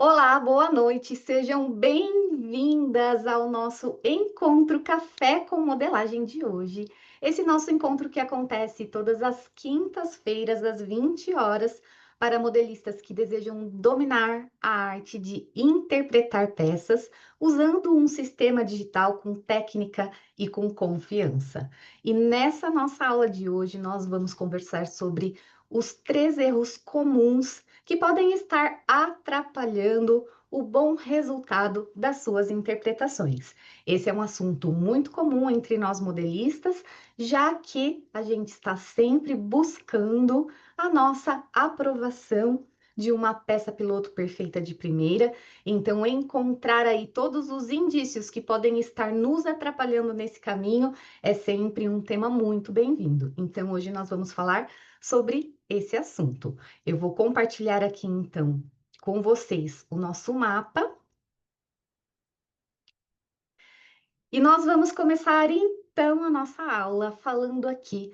Olá, boa noite. Sejam bem-vindas ao nosso encontro Café com Modelagem de hoje. Esse nosso encontro que acontece todas as quintas-feiras, às 20 horas, para modelistas que desejam dominar a arte de interpretar peças usando um sistema digital com técnica e com confiança. E nessa nossa aula de hoje, nós vamos conversar sobre os 3 erros comuns que podem estar atrapalhando o bom resultado das suas interpretações. Esse é um assunto muito comum entre nós modelistas, já que a gente está sempre buscando a nossa aprovação de uma peça piloto perfeita de primeira. Então, encontrar aí todos os indícios que podem estar nos atrapalhando nesse caminho é sempre um tema muito bem-vindo. Então, hoje nós vamos falar sobre esse assunto. Eu vou compartilhar aqui então com vocês o nosso mapa e nós vamos começar então a nossa aula falando aqui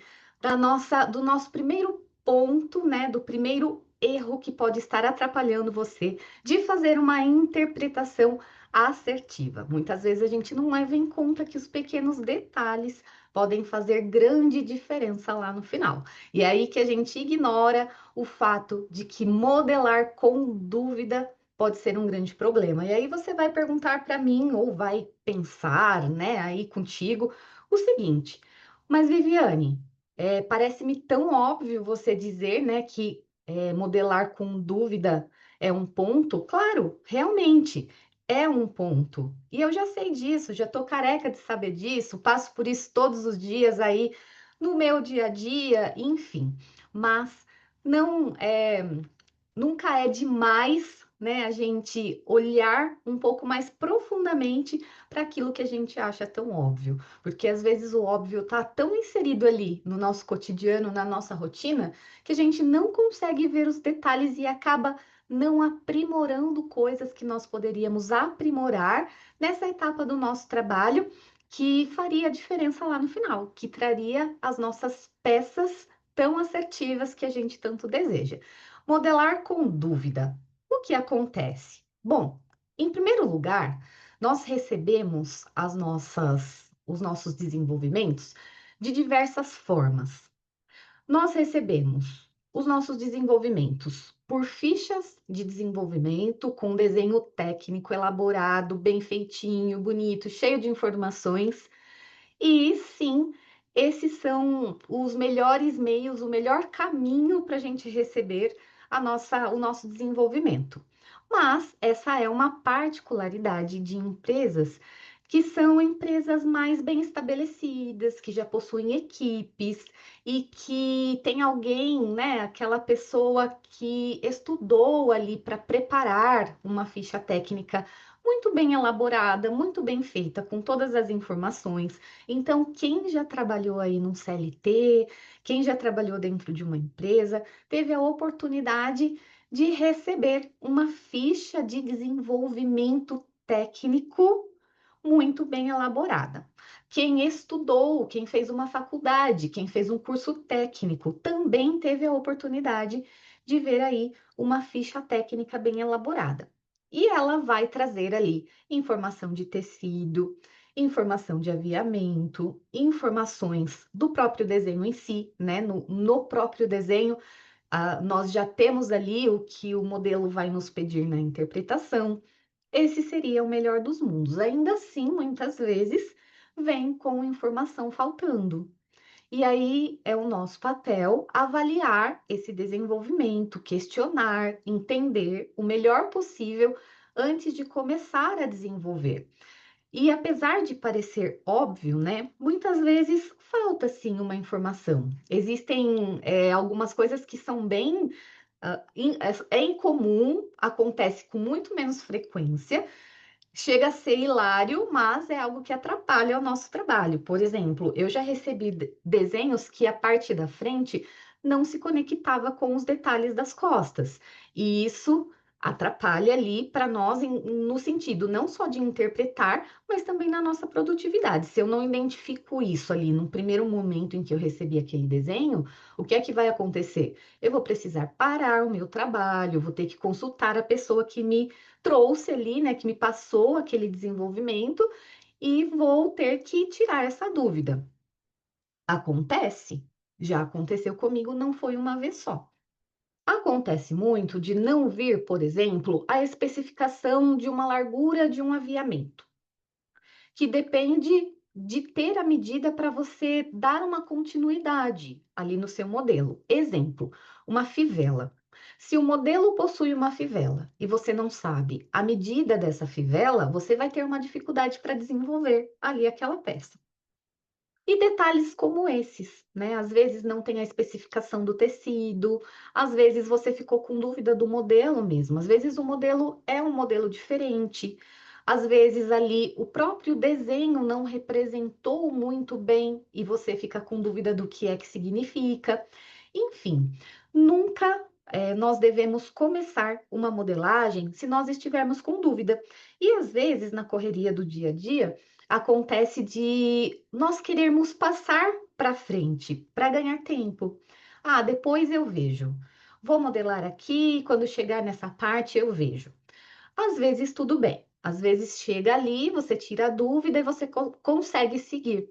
do nosso primeiro ponto, né, do primeiro erro que pode estar atrapalhando você de fazer uma interpretação assertiva. Muitas vezes a gente não leva em conta que os pequenos detalhes podem fazer grande diferença lá no final. E é aí que a gente ignora o fato de que modelar com dúvida pode ser um grande problema. E aí você vai perguntar para mim, ou vai pensar, né, aí contigo, o seguinte: mas Viviane, parece-me tão óbvio você dizer, né, que modelar com dúvida é um ponto. Claro, realmente é um ponto. E eu já sei disso, já tô careca de saber disso, passo por isso todos os dias aí no meu dia a dia, enfim. Mas não é nunca é demais, né, a gente olhar um pouco mais profundamente para aquilo que a gente acha tão óbvio, porque às vezes o óbvio está tão inserido ali no nosso cotidiano, na nossa rotina, que a gente não consegue ver os detalhes e acaba não aprimorando coisas que nós poderíamos aprimorar nessa etapa do nosso trabalho, que faria a diferença lá no final, que traria as nossas peças tão assertivas que a gente tanto deseja. Modelar com dúvida. O que acontece? Bom, em primeiro lugar, nós recebemos os nossos desenvolvimentos de diversas formas. Nós recebemos os nossos desenvolvimentos por fichas de desenvolvimento com desenho técnico elaborado, bem feitinho, bonito, cheio de informações. E sim, esses são os melhores meios, o melhor caminho para a gente receber o nosso desenvolvimento. Mas essa é uma particularidade de empresas que são empresas mais bem estabelecidas, que já possuem equipes e que tem alguém, né, aquela pessoa que estudou ali para preparar uma ficha técnica muito bem elaborada, muito bem feita, com todas as informações. Então, quem já trabalhou aí num CLT, quem já trabalhou dentro de uma empresa, teve a oportunidade de receber uma ficha de desenvolvimento técnico muito bem elaborada. Quem estudou, quem fez uma faculdade, quem fez um curso técnico, também teve a oportunidade de ver aí uma ficha técnica bem elaborada. E ela vai trazer ali informação de tecido, informação de aviamento, informações do próprio desenho em si, né? No próprio desenho, nós já temos ali o que o modelo vai nos pedir na interpretação. Esse seria o melhor dos mundos. Ainda assim, muitas vezes, vem com informação faltando. E aí é o nosso papel avaliar esse desenvolvimento, questionar, entender o melhor possível antes de começar a desenvolver. E apesar de parecer óbvio, né, muitas vezes falta sim uma informação. Existem algumas coisas que são bem é incomum, acontece com muito menos frequência, chega a ser hilário, mas é algo que atrapalha o nosso trabalho. Por exemplo, eu já recebi desenhos que a parte da frente não se conectava com os detalhes das costas. E isso Atrapalha ali para nós no sentido não só de interpretar, mas também na nossa produtividade. Se eu não identifico isso ali no primeiro momento em que eu recebi aquele desenho, o que é que vai acontecer? Eu vou precisar parar o meu trabalho, vou ter que consultar a pessoa que me trouxe ali, né, que me passou aquele desenvolvimento e vou ter que tirar essa dúvida. Acontece, já aconteceu comigo, não foi uma vez só. Acontece muito de não vir, por exemplo, a especificação de uma largura de um aviamento, que depende de ter a medida para você dar uma continuidade ali no seu modelo. Exemplo, uma fivela. Se o modelo possui uma fivela e você não sabe a medida dessa fivela, você vai ter uma dificuldade para desenvolver ali aquela peça. E detalhes como esses, né? Às vezes não tem a especificação do tecido, às vezes você ficou com dúvida do modelo mesmo, às vezes o modelo é um modelo diferente, às vezes ali o próprio desenho não representou muito bem e você fica com dúvida do que é que significa. Enfim, nunca nós devemos começar uma modelagem se nós estivermos com dúvida. E às vezes, na correria do dia a dia, acontece de nós querermos passar para frente, para ganhar tempo. Ah, depois eu vejo. Vou modelar aqui, quando chegar nessa parte eu vejo. Às vezes tudo bem, às vezes chega ali, você tira a dúvida e você consegue seguir.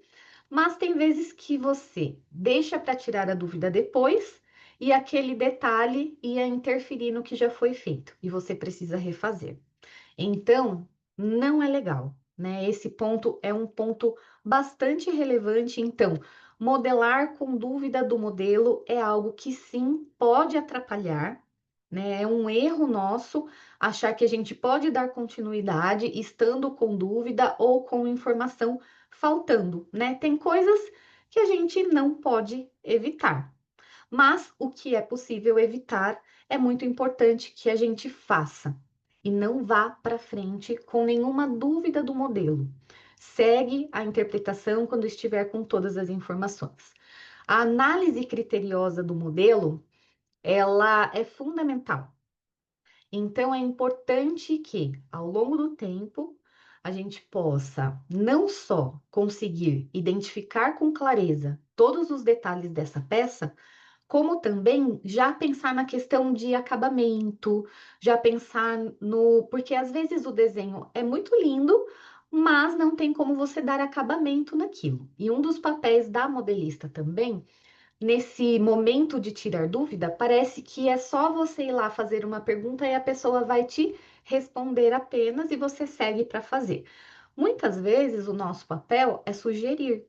Mas tem vezes que você deixa para tirar a dúvida depois e aquele detalhe ia interferir no que já foi feito e você precisa refazer. Então, não é legal, né? Esse ponto é um ponto bastante relevante. Então, modelar com dúvida do modelo é algo que sim pode atrapalhar, né? É um erro nosso achar que a gente pode dar continuidade estando com dúvida ou com informação faltando, né? Tem coisas que a gente não pode evitar. Mas o que é possível evitar é muito importante que a gente faça e não vá para frente com nenhuma dúvida do modelo. Segue a interpretação quando estiver com todas as informações. A análise criteriosa do modelo, ela é fundamental. Então é importante que, ao longo do tempo, a gente possa não só conseguir identificar com clareza todos os detalhes dessa peça, como também já pensar na questão de acabamento, já pensar no. Porque às vezes o desenho é muito lindo, mas não tem como você dar acabamento naquilo. E um dos papéis da modelista também, nesse momento de tirar dúvida, parece que é só você ir lá fazer uma pergunta e a pessoa vai te responder apenas e você segue para fazer. Muitas vezes o nosso papel é sugerir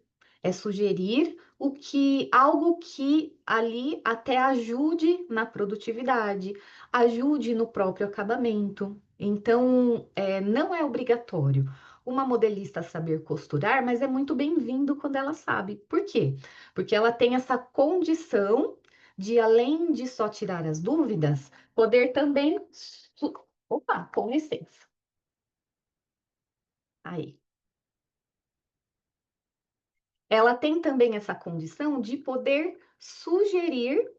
o que algo que ali até ajude na produtividade, ajude no próprio acabamento. Então, não é obrigatório uma modelista saber costurar, mas é muito bem-vindo quando ela sabe. Por quê? Porque ela tem essa condição de, além de só tirar as dúvidas, poder também. Opa, com licença. Aí. Ela tem também essa condição de poder sugerir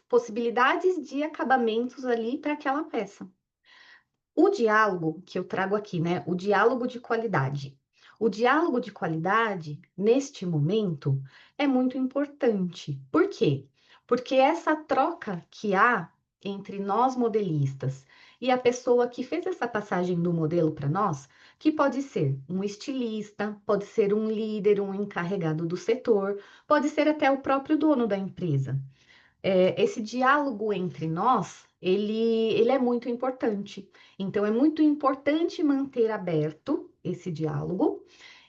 possibilidades de acabamentos ali para aquela peça. O diálogo que eu trago aqui, né? O diálogo de qualidade. O diálogo de qualidade, neste momento, é muito importante. Por quê? Porque essa troca que há entre nós modelistas e a pessoa que fez essa passagem do modelo para nós, que pode ser um estilista, pode ser um líder, um encarregado do setor, pode ser até o próprio dono da empresa. Esse diálogo entre nós, ele é muito importante. Então, é muito importante manter aberto esse diálogo.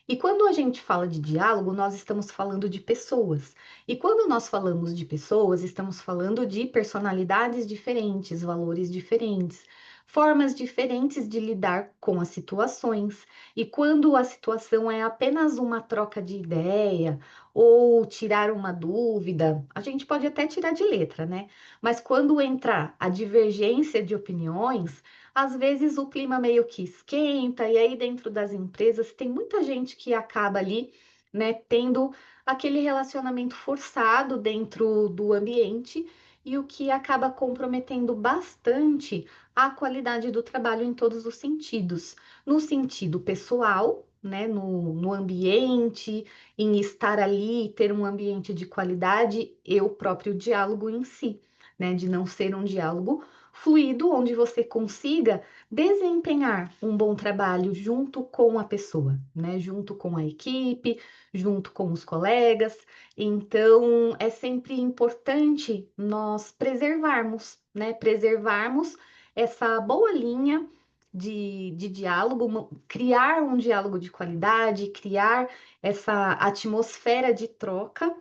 E quando a gente fala de diálogo, nós estamos falando de pessoas. E quando nós falamos de pessoas, estamos falando de personalidades diferentes, valores diferentes, formas diferentes de lidar com as situações. E quando a situação é apenas uma troca de ideia ou tirar uma dúvida, a gente pode até tirar de letra, né? Mas quando entrar a divergência de opiniões, às vezes o clima meio que esquenta, e aí dentro das empresas tem muita gente que acaba ali, né, tendo aquele relacionamento forçado dentro do ambiente, e o que acaba comprometendo bastante a qualidade do trabalho em todos os sentidos. No sentido pessoal, né, no ambiente, em estar ali, ter um ambiente de qualidade, e o próprio diálogo em si, né, de não ser um diálogo fluido, onde você consiga desempenhar um bom trabalho junto com a pessoa, né, junto com a equipe, junto com os colegas. Então, é sempre importante nós preservarmos, né? Preservarmos essa boa linha de diálogo, criar um diálogo de qualidade, criar essa atmosfera de troca,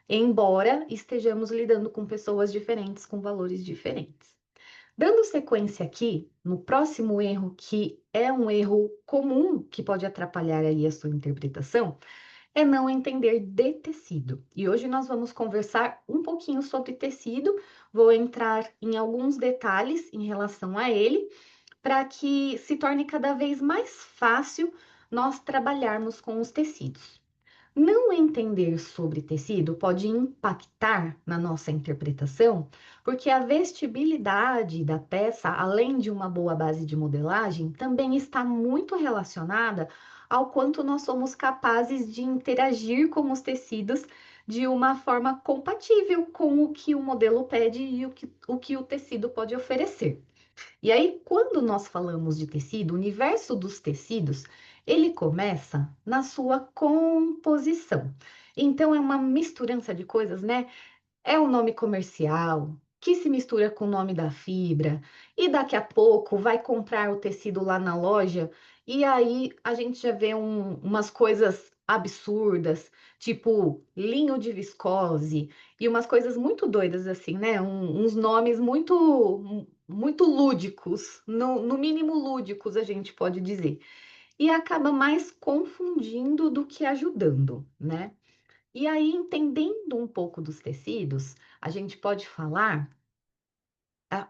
embora estejamos lidando com pessoas diferentes, com valores diferentes. Dando sequência aqui, no próximo erro, que é um erro comum que pode atrapalhar aí a sua interpretação, é não entender de tecido. E hoje nós vamos conversar um pouquinho sobre tecido, vou entrar em alguns detalhes em relação a ele, para que se torne cada vez mais fácil nós trabalharmos com os tecidos. Não entender sobre tecido pode impactar na nossa interpretação, porque a vestibilidade da peça, além de uma boa base de modelagem, também está muito relacionada ao quanto nós somos capazes de interagir com os tecidos de uma forma compatível com o que o modelo pede e o que o tecido pode oferecer. E aí, quando nós falamos de tecido, o universo dos tecidos, ele começa na sua composição. Então, é uma misturança de coisas, né? É o nome comercial, que se mistura com o nome da fibra, e daqui a pouco vai comprar o tecido lá na loja, e aí a gente já vê umas coisas absurdas, tipo linho de viscose, e umas coisas muito doidas assim, né? Uns nomes muito lúdicos, no mínimo lúdicos, a gente pode dizer. E acaba mais confundindo do que ajudando, né? E aí, entendendo um pouco dos tecidos, a gente pode falar,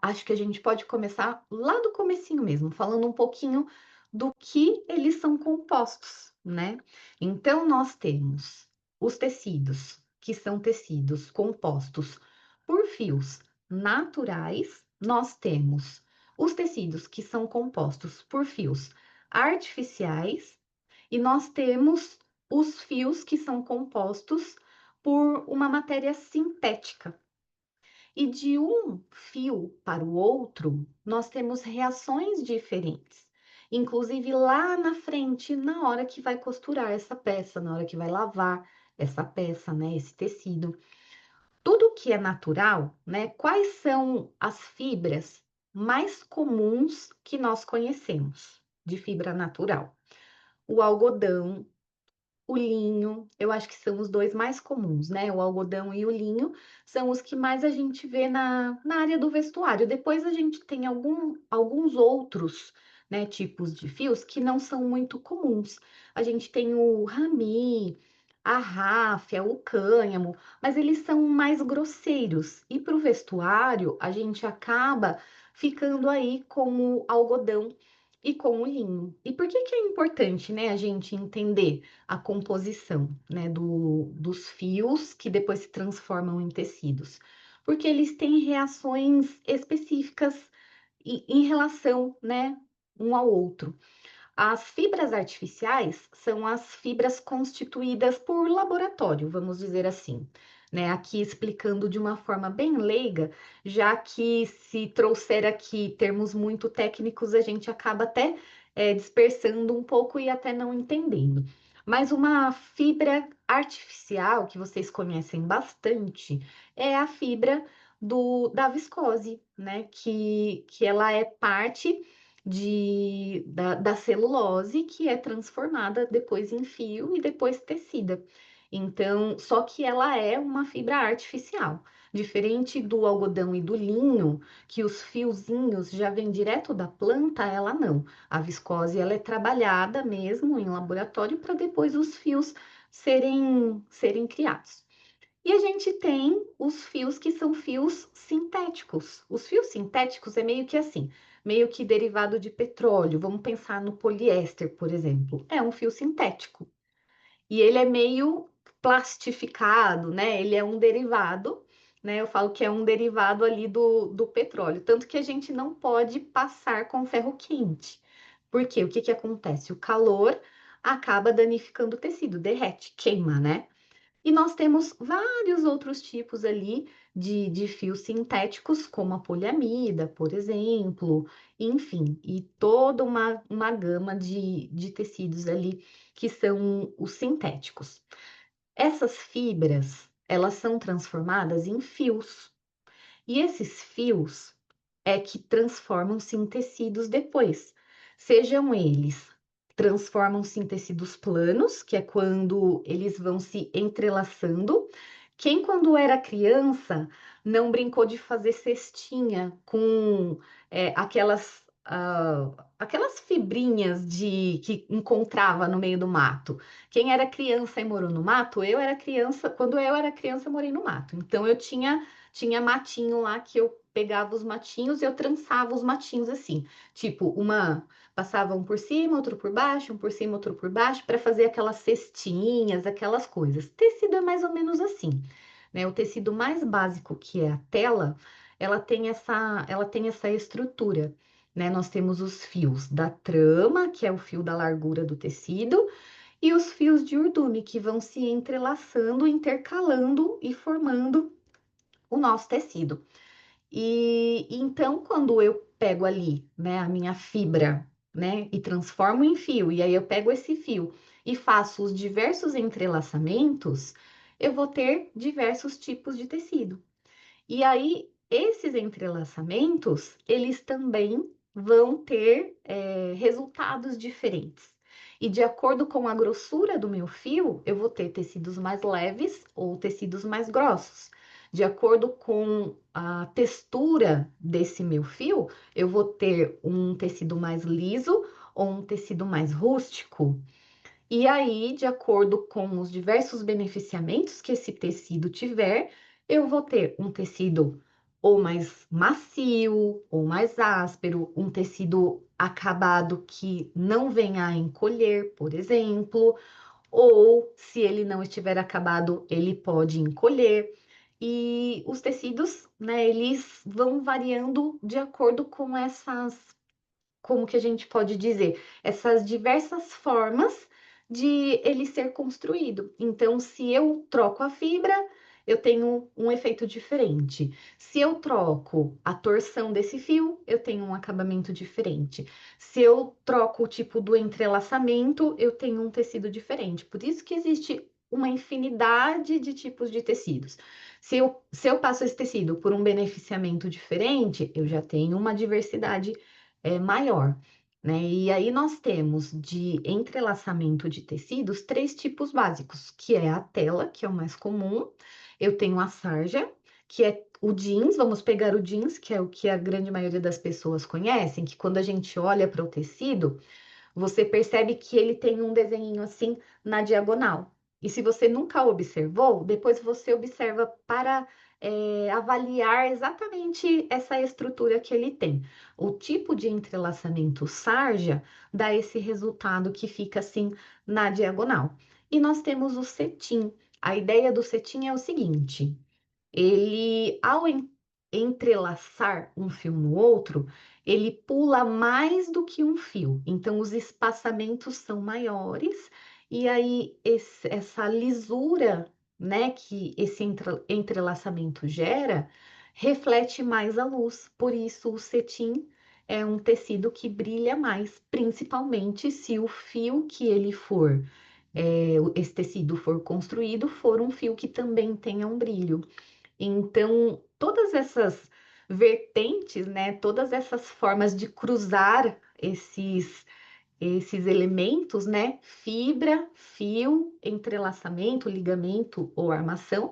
acho que a gente pode começar lá do comecinho mesmo, falando um pouquinho do que eles são compostos, né? Então, nós temos os tecidos, que são tecidos compostos por fios naturais, nós temos os tecidos que são compostos por fios artificiais, e nós temos os fios que são compostos por uma matéria sintética. E de um fio para o outro, nós temos reações diferentes. Inclusive lá na frente, na hora que vai costurar essa peça, na hora que vai lavar essa peça, né, esse tecido. Tudo que é natural, né? Quais são as fibras mais comuns que nós conhecemos de fibra natural? O algodão, o linho, eu acho que são os dois mais comuns, né? O algodão e o linho são os que mais a gente vê na área do vestuário. Depois a gente tem alguns outros, né, tipos de fios que não são muito comuns. A gente tem o rami, a ráfia, o cânhamo, mas eles são mais grosseiros. E para o vestuário, a gente acaba ficando aí com o algodão e com o linho. E por que que é importante, né, a gente entender a composição, né, dos fios que depois se transformam em tecidos? Porque eles têm reações específicas em relação, né, um ao outro. As fibras artificiais são as fibras constituídas por laboratório, vamos dizer assim, né? Aqui explicando de uma forma bem leiga, já que se trouxer aqui termos muito técnicos, a gente acaba até dispersando um pouco e até não entendendo. Mas uma fibra artificial que vocês conhecem bastante é a fibra da viscose, né? Que ela é parte da celulose, que é transformada depois em fio e depois tecida. Então, só que ela é uma fibra artificial. Diferente do algodão e do linho, que os fiozinhos já vêm direto da planta, ela não. A viscose ela é trabalhada mesmo em laboratório para depois os fios serem criados. E a gente tem os fios que são fios sintéticos. Os fios sintéticos é meio que assim, meio que derivado de petróleo. Vamos pensar no poliéster, por exemplo. É um fio sintético. E ele é meio plastificado, né? Ele é um derivado né? Eu falo que é um derivado ali do petróleo, tanto que a gente não pode passar com ferro quente. Por quê? O que que acontece? O calor acaba danificando o tecido, derrete, queima, né? E nós temos vários outros tipos ali de fios sintéticos, como a poliamida, por exemplo, enfim, e toda uma gama de tecidos ali que são os sintéticos. Essas fibras, elas são transformadas em fios. E esses fios é que transformam-se em tecidos depois. Sejam eles, transformam-se em tecidos planos, que é quando eles vão se entrelaçando. Quem, quando era criança, não brincou de fazer cestinha com aquelas fibrinhas que encontrava no meio do mato? Quem era criança e morou no mato, eu era criança, quando eu era criança, eu morei no mato. Então eu tinha matinho lá que eu pegava os matinhos e eu trançava os matinhos assim, tipo, passava um por cima, outro por baixo, um por cima, outro por baixo, para fazer aquelas cestinhas, aquelas coisas. Tecido é mais ou menos assim, né? O tecido mais básico, que é a tela, ela tem essa estrutura, né? Nós temos os fios da trama, que é o fio da largura do tecido, e os fios de urdume, que vão se entrelaçando, intercalando e formando o nosso tecido. E então, quando eu pego ali, né, a minha fibra, né, e transformo em fio, e aí eu pego esse fio e faço os diversos entrelaçamentos, eu vou ter diversos tipos de tecido. E aí, esses entrelaçamentos, eles também vão ter resultados diferentes. E de acordo com a grossura do meu fio, eu vou ter tecidos mais leves ou tecidos mais grossos. De acordo com a textura desse meu fio, eu vou ter um tecido mais liso ou um tecido mais rústico. E aí, de acordo com os diversos beneficiamentos que esse tecido tiver, eu vou ter um tecido ou mais macio, ou mais áspero, um tecido acabado que não venha a encolher, por exemplo, ou se ele não estiver acabado, ele pode encolher. E os tecidos, né, eles vão variando de acordo com como que a gente pode dizer, essas diversas formas de ele ser construído. Então, se eu troco a fibra, eu tenho um efeito diferente. Se eu troco a torção desse fio, eu tenho um acabamento diferente. Se eu troco o tipo do entrelaçamento, eu tenho um tecido diferente. Por isso que existe uma infinidade de tipos de tecidos. Se eu passo esse tecido por um beneficiamento diferente, eu já tenho uma diversidade maior, né? E aí nós temos de entrelaçamento de tecidos três tipos básicos, que é a tela, que é o mais comum, eu tenho a sarja, que é o jeans, vamos pegar o jeans, que é o que a grande maioria das pessoas conhecem, que quando a gente olha para o tecido, você percebe que ele tem um desenho assim na diagonal. E se você nunca observou, depois você observa para avaliar exatamente essa estrutura que ele tem. O tipo de entrelaçamento sarja dá esse resultado que fica assim na diagonal. E nós temos o cetim. A ideia do cetim é o seguinte: ele, ao entrelaçar um fio no outro, ele pula mais do que um fio. Então, os espaçamentos são maiores, e aí essa lisura, né, que esse entrelaçamento gera, reflete mais a luz. Por isso, o cetim é um tecido que brilha mais, principalmente se o fio que ele for, esse tecido for construído, for um fio que também tenha um brilho. Então, todas essas vertentes, né, todas essas formas de cruzar esses elementos, né, fibra, fio, entrelaçamento, ligamento ou armação,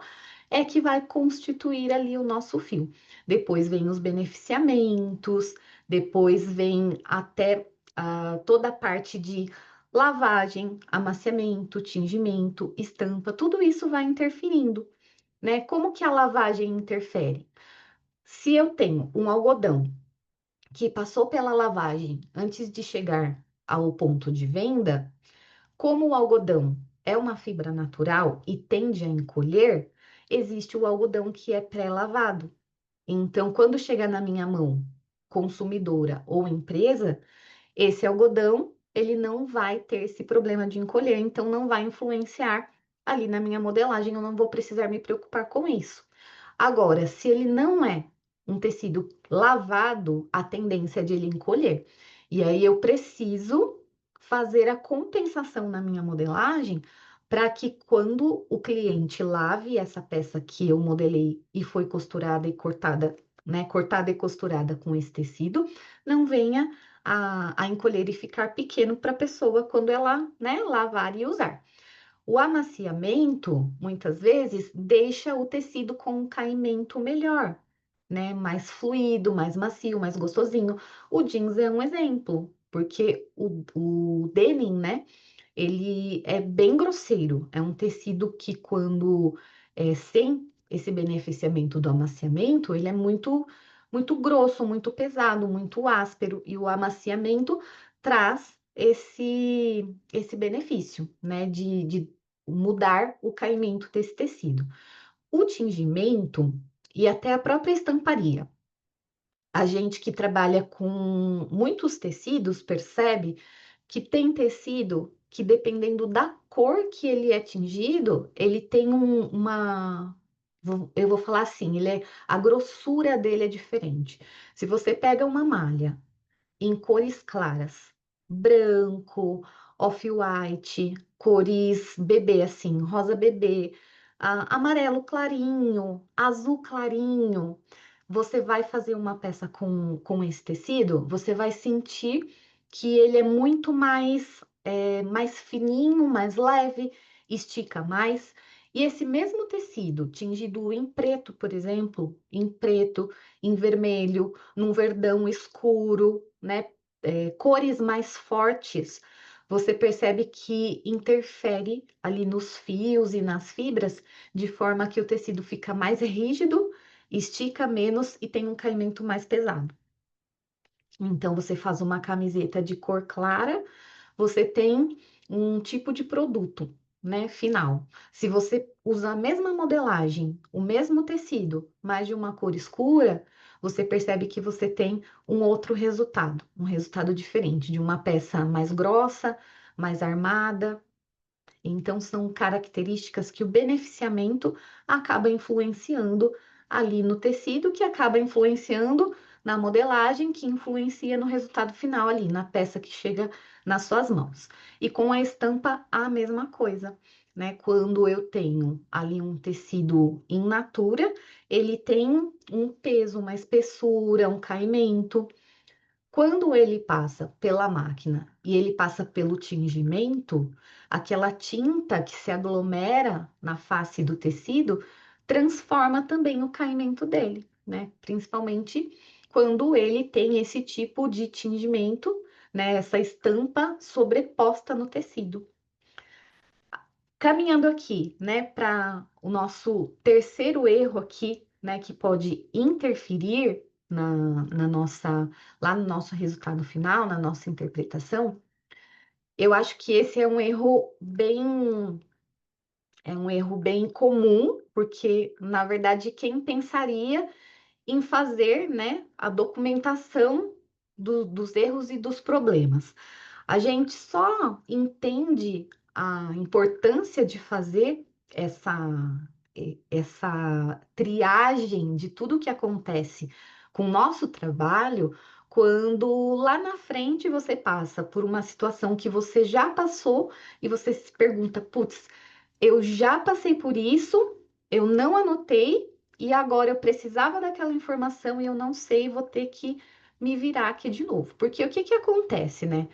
é que vai constituir ali o nosso fio. Depois vem os beneficiamentos, depois vem até toda a parte de lavagem, amaciamento, tingimento, estampa, tudo isso vai interferindo, né? Como que a lavagem interfere? Se eu tenho um algodão que passou pela lavagem antes de chegar ao ponto de venda, como o algodão é uma fibra natural e tende a encolher, existe o algodão que é pré-lavado. Então, quando chegar na minha mão, consumidora ou empresa, esse algodão, ele não vai ter esse problema de encolher, então não vai influenciar ali na minha modelagem, eu não vou precisar me preocupar com isso. Agora, se ele não é um tecido lavado, a tendência é de ele encolher. E aí eu preciso fazer a compensação na minha modelagem para que quando o cliente lave essa peça que eu modelei e foi costurada e cortada, né, cortada e costurada com esse tecido, não venha a encolher e ficar pequeno para a pessoa quando ela, né, lavar e usar. O amaciamento, muitas vezes, deixa o tecido com um caimento melhor, né? Mais fluido, mais macio, mais gostosinho. O jeans é um exemplo, porque o denim, né? Ele é bem grosseiro. É um tecido que, quando é sem esse beneficiamento do amaciamento, ele é muito grosso, muito pesado, muito áspero. E o amaciamento traz esse benefício, né? De mudar o caimento desse tecido. O tingimento e até a própria estamparia. A gente que trabalha com muitos tecidos percebe que tem tecido que, dependendo da cor que ele é tingido, ele tem eu vou falar assim, a grossura dele é diferente. Se você pega uma malha em cores claras, branco, off-white, cores bebê, assim, rosa bebê, amarelo clarinho, azul clarinho. Você vai fazer uma peça com esse tecido, você vai sentir que ele é muito mais fininho, mais leve, estica mais. E esse mesmo tecido, tingido em preto, por exemplo, em preto, em vermelho, num verdão escuro, né? Cores mais fortes, você percebe que interfere ali nos fios e nas fibras, de forma que o tecido fica mais rígido, estica menos e tem um caimento mais pesado. Então, você faz uma camiseta de cor clara, você tem um tipo de produto, né, final. Se você usa a mesma modelagem, o mesmo tecido, mas de uma cor escura, você percebe que você tem um resultado diferente, de uma peça mais grossa, mais armada. Então, são características que o beneficiamento acaba influenciando ali no tecido, que acaba influenciando na modelagem, que influencia no resultado final ali, na peça que chega nas suas mãos. E com a estampa, a mesma coisa, né? Quando eu tenho ali um tecido in natura, ele tem um peso, uma espessura, um caimento. Quando ele passa pela máquina e ele passa pelo tingimento, aquela tinta que se aglomera na face do tecido transforma também o caimento dele, né? Principalmente quando ele tem esse tipo de tingimento, né? Essa estampa sobreposta no tecido. Caminhando aqui, né, para o nosso terceiro erro aqui, né, que pode interferir na nossa, lá no nosso resultado final, na nossa interpretação, eu acho que esse é um erro bem comum, porque, na verdade, quem pensaria em fazer, né, a documentação dos erros e dos problemas? A gente só entende a importância de fazer essa triagem de tudo que acontece com o nosso trabalho quando lá na frente você passa por uma situação que você já passou e você se pergunta, putz, eu já passei por isso, eu não anotei e agora eu precisava daquela informação e eu não sei, vou ter que me virar aqui de novo. Porque o que que acontece, né?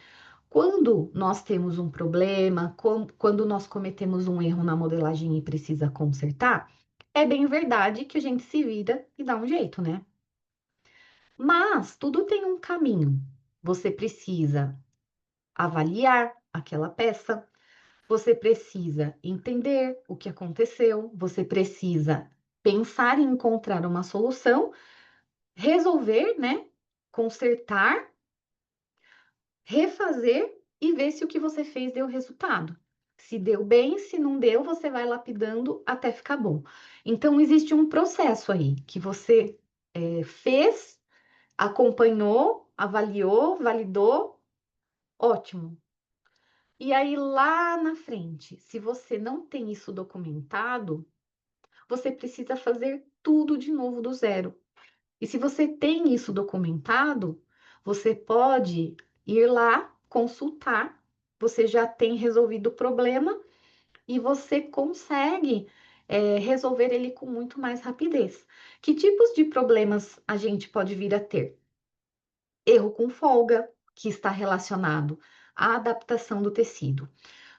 Quando nós temos um problema, quando nós cometemos um erro na modelagem e precisa consertar, é bem verdade que a gente se vira e dá um jeito, né? Mas tudo tem um caminho. Você precisa avaliar aquela peça, você precisa entender o que aconteceu, você precisa pensar em encontrar uma solução, resolver, né? Consertar, refazer e ver se o que você fez deu resultado. Se deu bem, se não deu, você vai lapidando até ficar bom. Então, existe um processo aí que você fez, acompanhou, avaliou, validou, ótimo. E aí, lá na frente, se você não tem isso documentado, você precisa fazer tudo de novo do zero. E se você tem isso documentado, você pode ir lá consultar, você já tem resolvido o problema e você consegue resolver ele com muito mais rapidez. Que tipos de problemas a gente pode vir a ter? Erro com folga, que está relacionado à adaptação do tecido.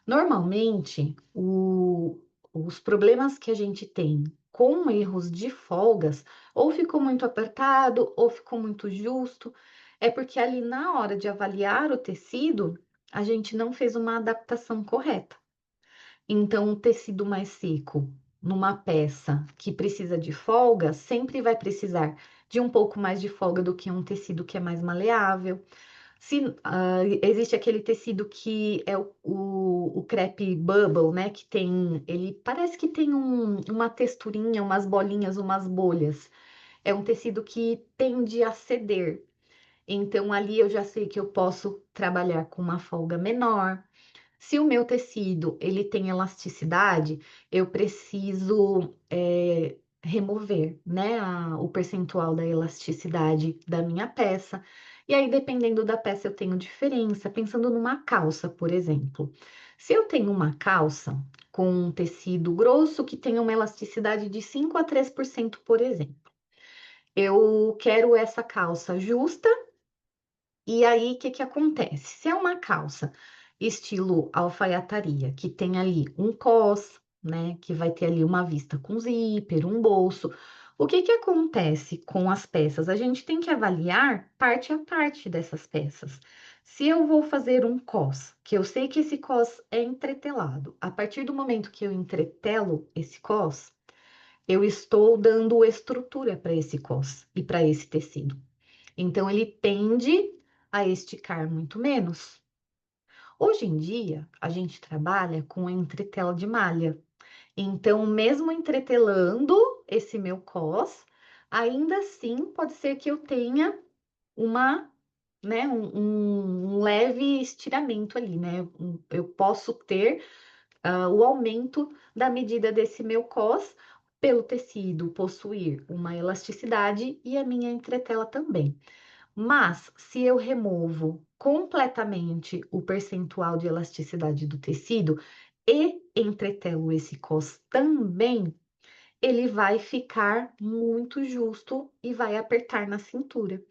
Normalmente, os problemas que a gente tem com erros de folgas, ou ficou muito apertado, ou ficou muito justo, é porque ali na hora de avaliar o tecido, a gente não fez uma adaptação correta. Então, um tecido mais seco numa peça que precisa de folga, sempre vai precisar de um pouco mais de folga do que um tecido que é mais maleável. Se existe aquele tecido que é o crepe bubble, né? Que tem, ele parece que tem uma texturinha, umas bolinhas, umas bolhas. É um tecido que tende a ceder. Então, ali eu já sei que eu posso trabalhar com uma folga menor. Se o meu tecido ele tem elasticidade, eu preciso remover, né, o percentual da elasticidade da minha peça. E aí, dependendo da peça, eu tenho diferença. Pensando numa calça, por exemplo. Se eu tenho uma calça com um tecido grosso que tem uma elasticidade de 5 a 3%, por exemplo, eu quero essa calça justa e aí, o que que acontece? Se é uma calça estilo alfaiataria, que tem ali um cos, né, que vai ter ali uma vista com zíper, um bolso, o que que acontece com as peças? A gente tem que avaliar parte a parte dessas peças. Se eu vou fazer um cos, que eu sei que esse cos é entretelado, a partir do momento que eu entretelo esse cos, eu estou dando estrutura para esse cos e para esse tecido. Então, ele tende a esticar muito menos. Hoje em dia, a gente trabalha com entretela de malha. Então, mesmo entretelando esse meu cos, ainda assim pode ser que eu tenha uma, né, um leve estiramento ali, né? Eu posso ter o aumento da medida desse meu cos pelo tecido possuir uma elasticidade e a minha entretela também. Mas se eu removo completamente o percentual de elasticidade do tecido e entretelo esse cos também, ele vai ficar muito justo e vai apertar na cintura.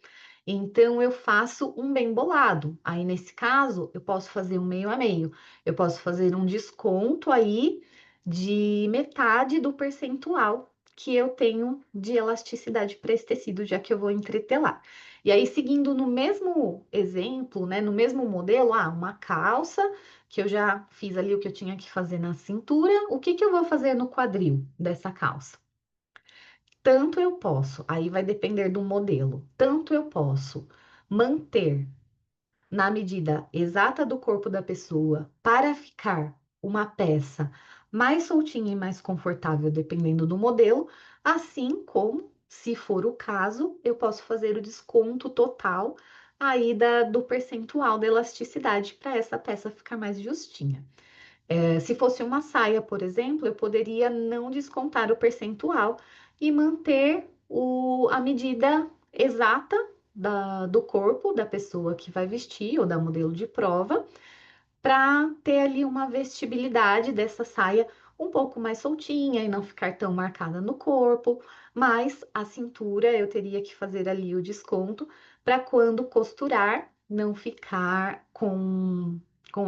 Então, eu faço um bem bolado. Aí, nesse caso, eu posso fazer um meio a meio. Eu posso fazer um desconto aí de metade do percentual que eu tenho de elasticidade para esse tecido, já que eu vou entretelar. E aí, seguindo no mesmo exemplo, né, no mesmo modelo, uma calça, que eu já fiz ali o que eu tinha que fazer na cintura, o que que eu vou fazer no quadril dessa calça? Tanto eu posso, aí vai depender do modelo, tanto eu posso manter na medida exata do corpo da pessoa para ficar uma peça mais soltinha e mais confortável, dependendo do modelo, assim como, se for o caso, eu posso fazer o desconto total aí do percentual da elasticidade para essa peça ficar mais justinha. Se fosse uma saia, por exemplo, eu poderia não descontar o percentual e manter a medida exata do corpo da pessoa que vai vestir ou da modelo de prova, para ter ali uma vestibilidade dessa saia um pouco mais soltinha e não ficar tão marcada no corpo, mas a cintura eu teria que fazer ali o desconto para quando costurar não ficar com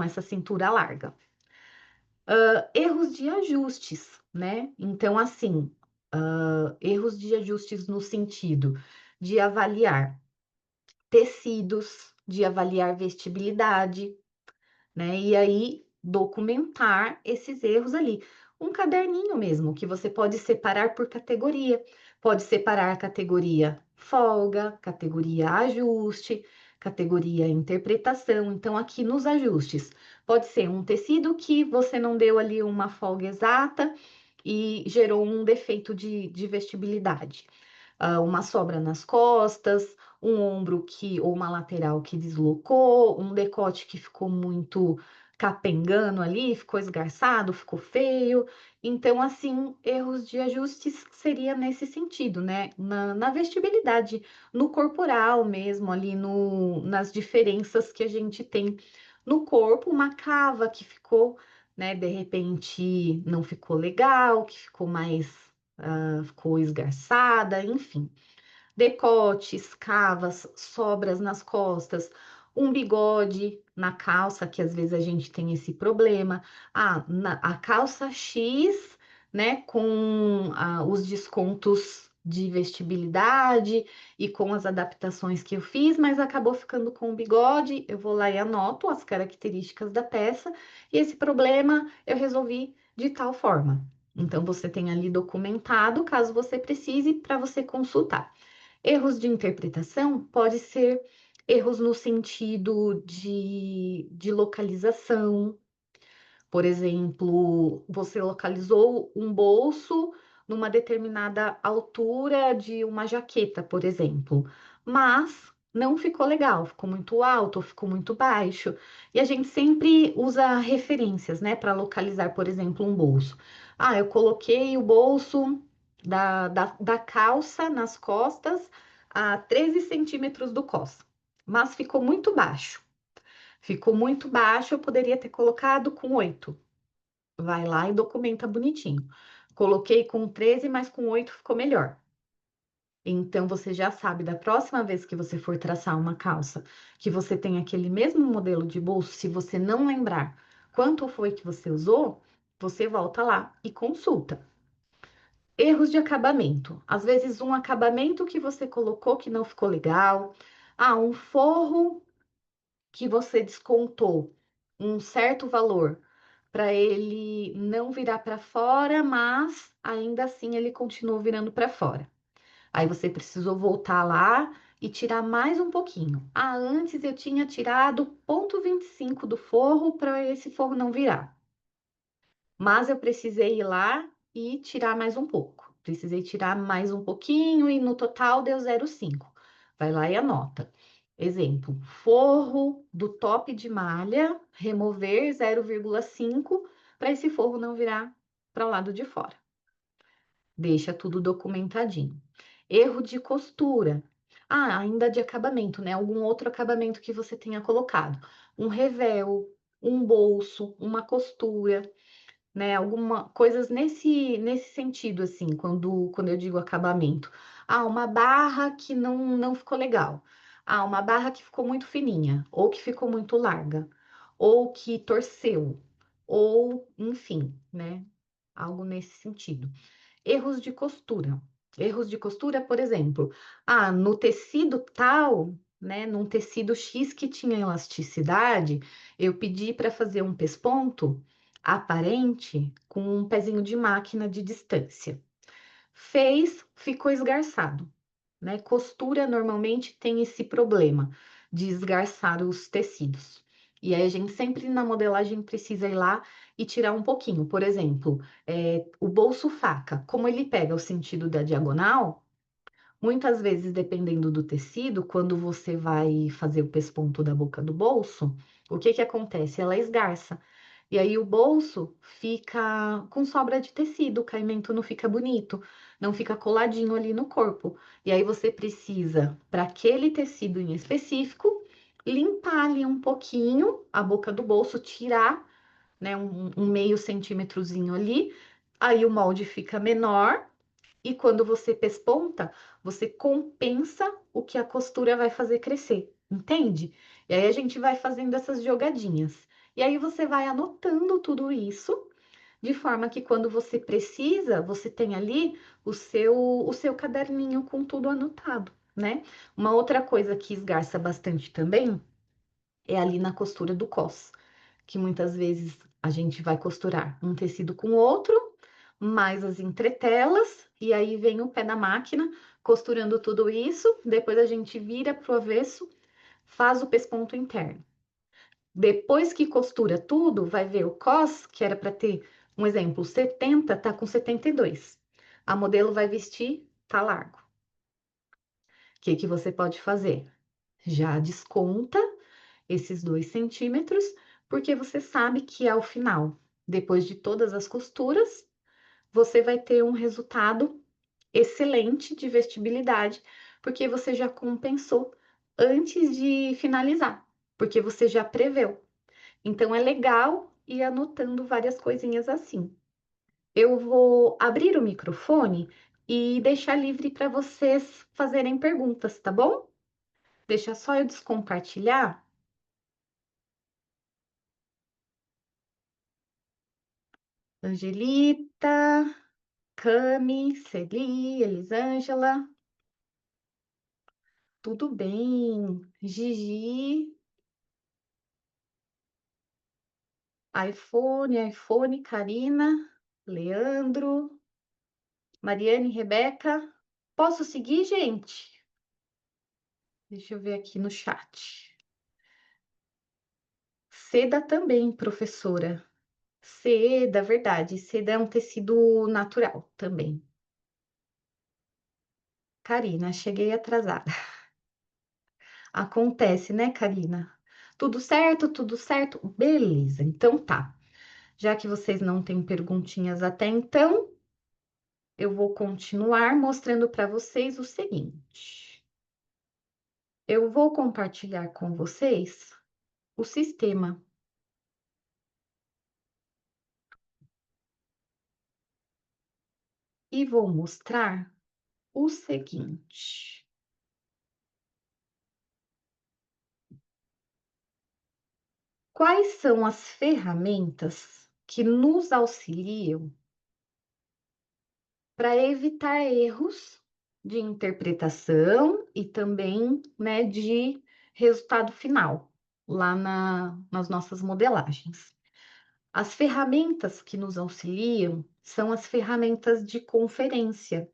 essa cintura larga. Erros de ajustes, né? Então, assim, erros de ajustes no sentido de avaliar tecidos, de avaliar vestibilidade, né? E aí documentar esses erros ali. Um caderninho mesmo, que você pode separar por categoria. Pode separar categoria folga, categoria ajuste, categoria interpretação. Então, aqui nos ajustes, pode ser um tecido que você não deu ali uma folga exata e gerou um defeito de vestibilidade. Uma sobra nas costas, um ombro que ou uma lateral que deslocou, um decote que ficou muito capengando ali, ficou esgarçado, ficou feio. Então, assim, erros de ajustes seria nesse sentido, né? Na vestibilidade, no corporal mesmo, ali no, nas diferenças que a gente tem no corpo, uma cava que ficou, né, de repente não ficou legal, que ficou mais, ficou esgarçada, enfim. Decotes, cavas, sobras nas costas, um bigode na calça, que às vezes a gente tem esse problema. A calça X, né, com os descontos de vestibilidade e com as adaptações que eu fiz, mas acabou ficando com o bigode. Eu vou lá e anoto as características da peça, e esse problema eu resolvi de tal forma. Então, você tem ali documentado, caso você precise, para você consultar. Erros de interpretação pode ser erros no sentido de localização. Por exemplo, você localizou um bolso numa determinada altura de uma jaqueta, por exemplo, mas não ficou legal, ficou muito alto, ou ficou muito baixo. E a gente sempre usa referências, né, para localizar, por exemplo, um bolso. Ah, eu coloquei o bolso da calça nas costas a 13 centímetros do cos, mas ficou muito baixo. Ficou muito baixo, eu poderia ter colocado com 8. Vai lá e documenta bonitinho. Coloquei com 13, mas com 8 ficou melhor. Então, você já sabe, da próxima vez que você for traçar uma calça, que você tem aquele mesmo modelo de bolso, se você não lembrar quanto foi que você usou, você volta lá e consulta. Erros de acabamento. Às vezes, um acabamento que você colocou que não ficou legal. Um forro que você descontou um certo valor para ele não virar para fora, mas ainda assim ele continuou virando para fora. Aí você precisou voltar lá e tirar mais um pouquinho. Antes eu tinha tirado 0,25 do forro para esse forro não virar. Mas eu precisei ir lá e tirar mais um pouco. Precisei tirar mais um pouquinho e no total deu 0,5. Vai lá e anota. Exemplo, forro do top de malha, remover 0,5 para esse forro não virar para o lado de fora. Deixa tudo documentadinho. Erro de costura. Ainda de acabamento, né? Algum outro acabamento que você tenha colocado. Um revel, um bolso, uma costura, né? Alguma coisas nesse sentido, assim, quando eu digo acabamento. Uma barra que não ficou legal. Uma barra que ficou muito fininha, ou que ficou muito larga, ou que torceu, ou, enfim, né? Algo nesse sentido. Erros de costura. Erros de costura, por exemplo, no tecido tal, né, num tecido X que tinha elasticidade, eu pedi para fazer um pesponto aparente com um pezinho de máquina de distância. Fez, ficou esgarçado, né? Costura normalmente tem esse problema de esgarçar os tecidos. E aí a gente sempre na modelagem precisa ir lá e tirar um pouquinho. Por exemplo, o bolso faca, como ele pega o sentido da diagonal, muitas vezes, dependendo do tecido, quando você vai fazer o pesponto da boca do bolso, o que que acontece? Ela esgarça. E aí o bolso fica com sobra de tecido, o caimento não fica bonito, não fica coladinho ali no corpo. E aí você precisa, para aquele tecido em específico, limpar ali um pouquinho a boca do bolso, tirar, né, um meio centímetrozinho ali. Aí o molde fica menor e quando você pesponta, você compensa o que a costura vai fazer crescer, entende? E aí a gente vai fazendo essas jogadinhas. E aí você vai anotando tudo isso, de forma que quando você precisa, você tem ali o seu caderninho com tudo anotado, né? Uma outra coisa que esgarça bastante também é ali na costura do cos, que muitas vezes a gente vai costurar um tecido com outro, mais as entretelas, e aí vem o pé da máquina costurando tudo isso, depois a gente vira pro avesso, faz o pesponto interno. Depois que costura tudo, vai ver o cos, que era para ter, um exemplo, 70, tá com 72. A modelo vai vestir, tá largo. O que que você pode fazer? Já desconta esses 2 centímetros, porque você sabe que ao final, depois de todas as costuras, você vai ter um resultado excelente de vestibilidade, porque você já compensou antes de finalizar, porque você já preveu. Então é legal ir anotando várias coisinhas assim. Eu vou abrir o microfone e deixar livre para vocês fazerem perguntas, tá bom? Deixa só eu descompartilhar. Angelita, Cami, Celi, Elisângela, tudo bem? Gigi, iPhone, Karina, Leandro, Mariane, Rebeca. Posso seguir, gente? Deixa eu ver aqui no chat. Seda também, professora. Seda, verdade. Seda é um tecido natural também. Karina, cheguei atrasada. Acontece, né, Karina? Tudo certo? Tudo certo? Beleza, então tá. Já que vocês não têm perguntinhas até então, eu vou continuar mostrando para vocês o seguinte. Eu vou compartilhar com vocês o sistema e vou mostrar o seguinte. Quais são as ferramentas que nos auxiliam para evitar erros de interpretação e também, né, de resultado final lá nas nossas modelagens? As ferramentas que nos auxiliam são as ferramentas de conferência.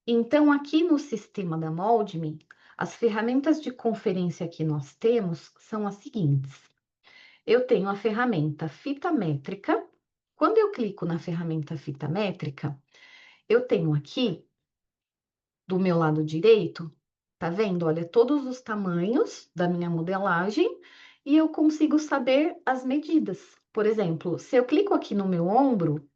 Então, aqui no sistema da Moldme, as ferramentas de conferência que nós temos são as seguintes. Eu tenho a ferramenta fita métrica. Quando eu clico na ferramenta fita métrica, eu tenho aqui do meu lado direito, tá vendo? Olha, todos os tamanhos da minha modelagem e eu consigo saber as medidas. Por exemplo, se eu clico aqui no meu ombro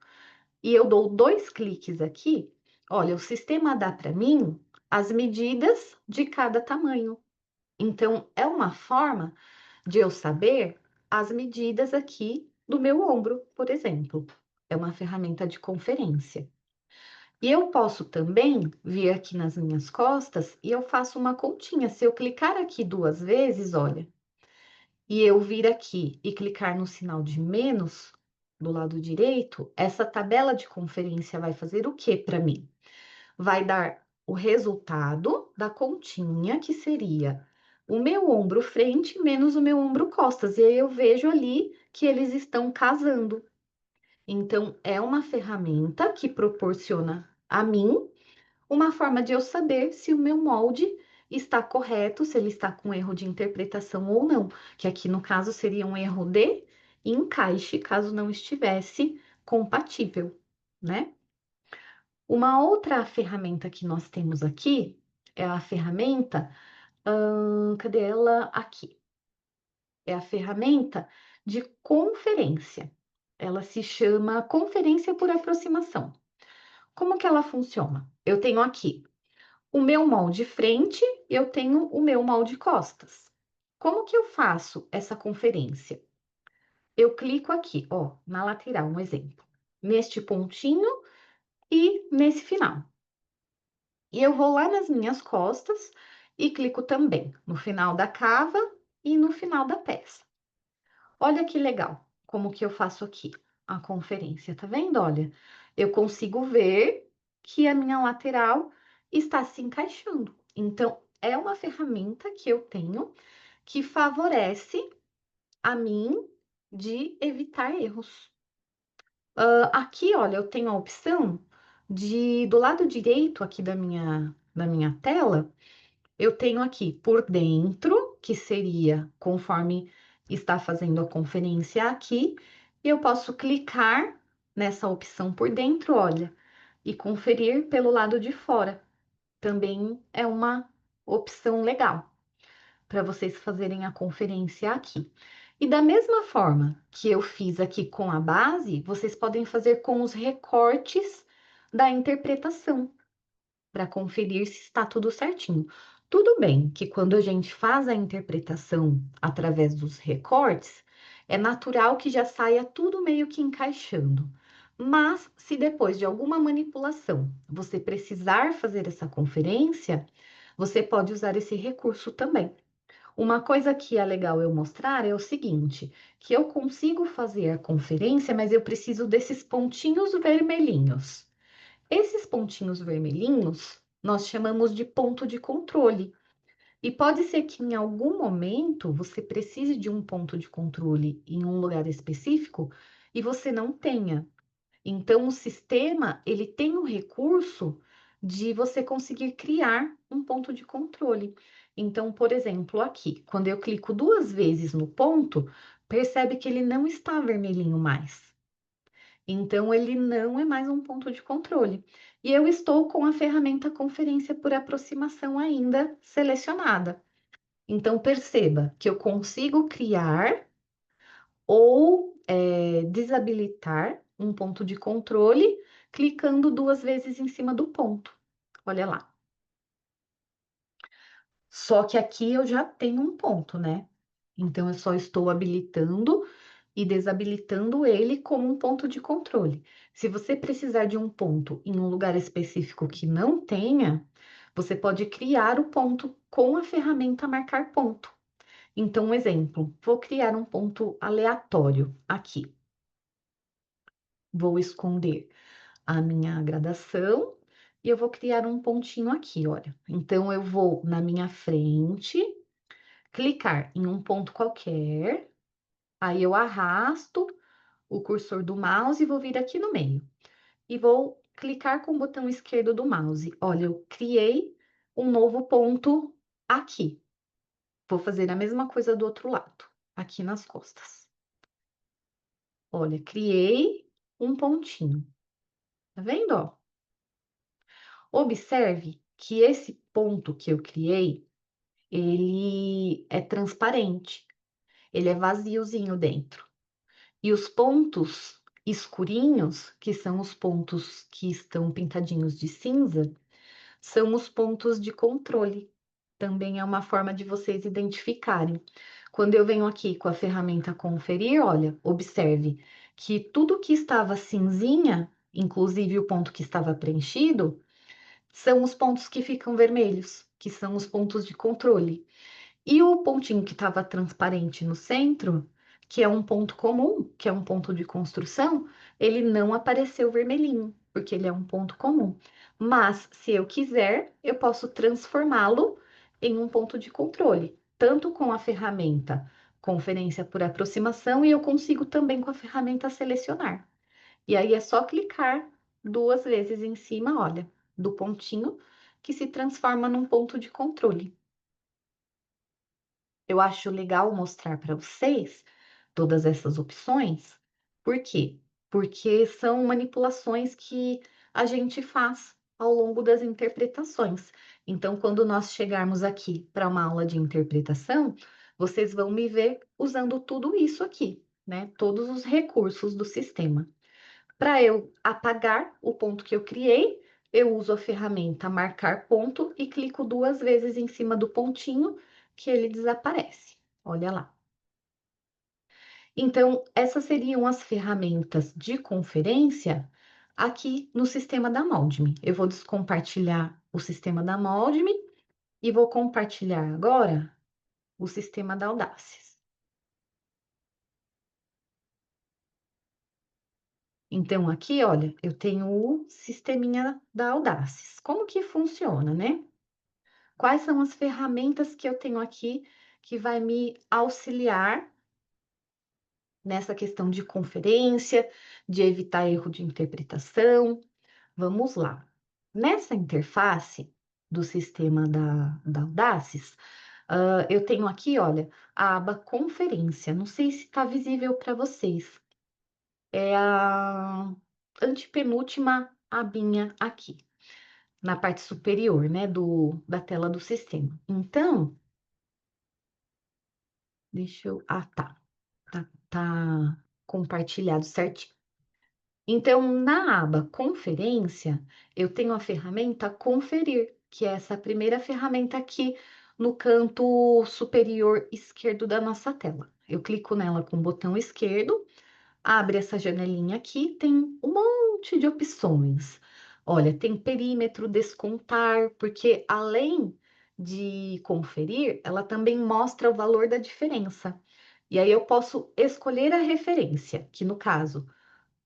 e eu dou 2 cliques aqui, olha, o sistema dá para mim as medidas de cada tamanho. Então, é uma forma de eu saber as medidas aqui do meu ombro, por exemplo. É uma ferramenta de conferência. E eu posso também vir aqui nas minhas costas e eu faço uma continha. Se eu clicar aqui 2 vezes, olha, e eu vir aqui e clicar no sinal de menos do lado direito, essa tabela de conferência vai fazer o que para mim? Vai dar o resultado da continha, que seria o meu ombro frente menos o meu ombro costas. E aí eu vejo ali que eles estão casando. Então, é uma ferramenta que proporciona a mim uma forma de eu saber se o meu molde está correto, se ele está com erro de interpretação ou não, que aqui no caso seria um erro de encaixe, caso não estivesse compatível, né? Uma outra ferramenta que nós temos aqui é a ferramenta, cadê ela? Aqui. É a ferramenta de conferência. Ela se chama conferência por aproximação. Como que ela funciona? Eu tenho aqui o meu molde frente e eu tenho o meu molde costas. Como que eu faço essa conferência? Eu clico aqui, ó, na lateral, um exemplo, neste pontinho e nesse final. E eu vou lá nas minhas costas e clico também no final da cava e no final da peça. Olha que legal como que eu faço aqui a conferência, tá vendo? Olha, eu consigo ver que a minha lateral está se encaixando. Então, é uma ferramenta que eu tenho que favorece a mim de evitar erros. Aqui, olha, eu tenho a opção de, do lado direito aqui da minha tela, eu tenho aqui por dentro que seria conforme está fazendo a conferência aqui, e eu posso clicar nessa opção por dentro, olha, e conferir pelo lado de fora. Também é uma opção legal para vocês fazerem a conferência aqui. E da mesma forma que eu fiz aqui com a base, vocês podem fazer com os recortes da interpretação, para conferir se está tudo certinho. Tudo bem que quando a gente faz a interpretação através dos recortes, é natural que já saia tudo meio que encaixando. Mas se depois de alguma manipulação você precisar fazer essa conferência, você pode usar esse recurso também. Uma coisa que é legal eu mostrar é o seguinte, que eu consigo fazer a conferência, mas eu preciso desses pontinhos vermelhinhos. Esses pontinhos vermelhinhos nós chamamos de ponto de controle. E pode ser que em algum momento você precise de um ponto de controle em um lugar específico e você não tenha. Então, o sistema, ele tem o recurso de você conseguir criar um ponto de controle. Então, por exemplo, aqui, quando eu clico duas vezes no ponto, percebe que ele não está vermelhinho mais. Então, ele não é mais um ponto de controle. E eu estou com a ferramenta conferência por aproximação ainda selecionada. Então, perceba que eu consigo criar ou desabilitar um ponto de controle clicando duas vezes em cima do ponto. Olha lá. Só que aqui eu já tenho um ponto, né? Então, eu só estou habilitando e desabilitando ele como um ponto de controle. Se você precisar de um ponto em um lugar específico que não tenha, você pode criar o ponto com a ferramenta marcar ponto. Então, um exemplo, vou criar um ponto aleatório aqui. Vou esconder a minha gradação e eu vou criar um pontinho aqui, olha. Então, eu vou na minha frente, clicar em um ponto qualquer, aí eu arrasto o cursor do mouse e vou vir aqui no meio. E vou clicar com o botão esquerdo do mouse. Olha, eu criei um novo ponto aqui. Vou fazer a mesma coisa do outro lado, aqui nas costas. Olha, criei um pontinho. Tá vendo, ó? Observe que esse ponto que eu criei, ele é transparente. Ele é vaziozinho dentro. E os pontos escurinhos, que são os pontos que estão pintadinhos de cinza, são os pontos de controle. Também é uma forma de vocês identificarem. Quando eu venho aqui com a ferramenta conferir, olha, observe que tudo que estava cinzinha, inclusive o ponto que estava preenchido, são os pontos que ficam vermelhos, que são os pontos de controle. E o pontinho que estava transparente no centro, que é um ponto comum, que é um ponto de construção, ele não apareceu vermelhinho, porque ele é um ponto comum. Mas, se eu quiser, eu posso transformá-lo em um ponto de controle, tanto com a ferramenta conferência por aproximação, e eu consigo também com a ferramenta selecionar. E aí é só clicar duas vezes em cima, olha, do pontinho, que se transforma num ponto de controle. Eu acho legal mostrar para vocês todas essas opções. Por quê? Porque são manipulações que a gente faz ao longo das interpretações. Então, quando nós chegarmos aqui para uma aula de interpretação, vocês vão me ver usando tudo isso aqui, né? Todos os recursos do sistema. Para eu apagar o ponto que eu criei, eu uso a ferramenta marcar ponto e clico duas vezes em cima do pontinho que ele desaparece. Olha lá. Então, essas seriam as ferramentas de conferência aqui no sistema da Moldme. Eu vou descompartilhar o sistema da Moldme e vou compartilhar agora o sistema da Audaces. Então, aqui, olha, eu tenho o sisteminha da Audaces. Como que funciona, né? Quais são as ferramentas que eu tenho aqui que vai me auxiliar nessa questão de conferência, de evitar erro de interpretação? Vamos lá. Nessa interface do sistema da Audaces, Eu tenho aqui, olha, a aba Conferência. Não sei se está visível para vocês. É a antepenúltima abinha aqui, na parte superior, né, da tela do sistema. Então, deixa eu. Ah, tá. Tá compartilhado certinho. Então, na aba Conferência, eu tenho a ferramenta Conferir, que é essa primeira ferramenta aqui no canto superior esquerdo da nossa tela. Eu clico nela com o botão esquerdo, abre essa janelinha aqui, tem um monte de opções. Olha, tem perímetro, descontar, porque além de conferir, ela também mostra o valor da diferença. E aí eu posso escolher a referência, que no caso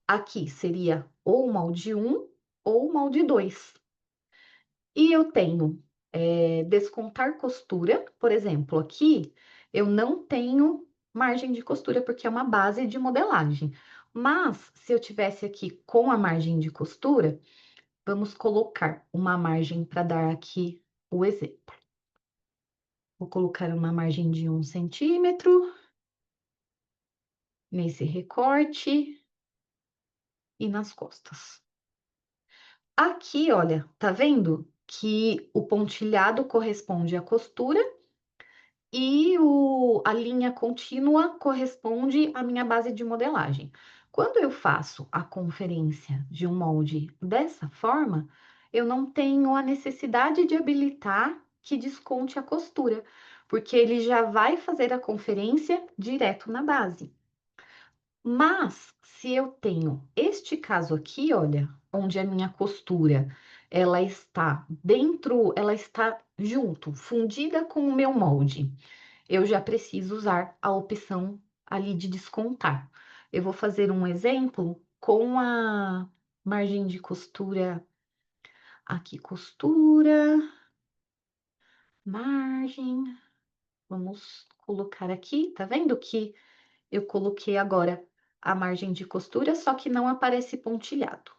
aqui seria ou o molde um ou o molde 2. E eu tenho descontar costura, por exemplo, aqui eu não tenho margem de costura porque é uma base de modelagem. Mas se eu tivesse aqui com a margem de costura, vamos colocar uma margem para dar aqui o exemplo. Vou colocar uma margem de 1 centímetro nesse recorte e nas costas. Aqui, olha, tá vendo que o pontilhado corresponde à costura e a linha contínua corresponde à minha base de modelagem. Quando eu faço a conferência de um molde dessa forma, eu não tenho a necessidade de habilitar que desconte a costura, porque ele já vai fazer a conferência direto na base. Mas se eu tenho este caso aqui, olha, onde a minha costura, ela está dentro, ela está junto, fundida com o meu molde, eu já preciso usar a opção ali de descontar. Eu vou fazer um exemplo com a margem de costura, aqui costura, margem, vamos colocar aqui, tá vendo que eu coloquei agora a margem de costura, só que não aparece pontilhado.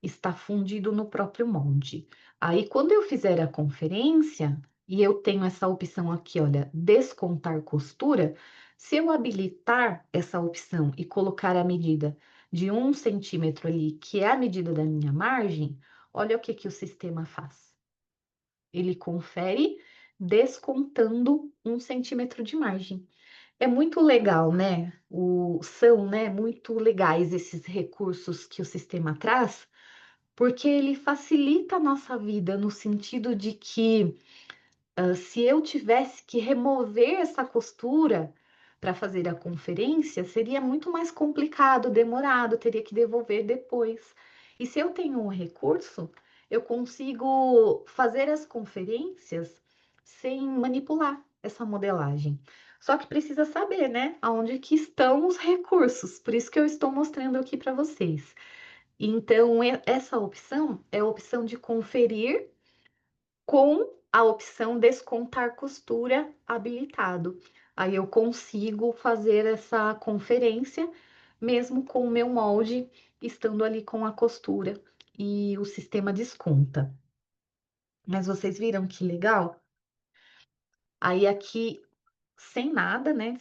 Está fundido no próprio molde. Aí, quando eu fizer a conferência, e eu tenho essa opção aqui, olha, descontar costura, se eu habilitar essa opção e colocar a medida de 1 centímetro ali, que é a medida da minha margem, olha o que que o sistema faz. Ele confere descontando 1 centímetro de margem. É muito legal, né? São, né, muito legais esses recursos que o sistema traz, porque ele facilita a nossa vida no sentido de que se eu tivesse que remover essa costura para fazer a conferência, seria muito mais complicado, demorado, teria que devolver depois. E se eu tenho um recurso, eu consigo fazer as conferências sem manipular essa modelagem. Só que precisa saber, né, aonde que estão os recursos. Por isso que eu estou mostrando aqui para vocês. Então, essa opção é a opção de conferir com a opção descontar costura habilitado. Aí eu consigo fazer essa conferência mesmo com o meu molde estando ali com a costura e o sistema desconta. Mas vocês viram que legal? Aí aqui sem nada, né?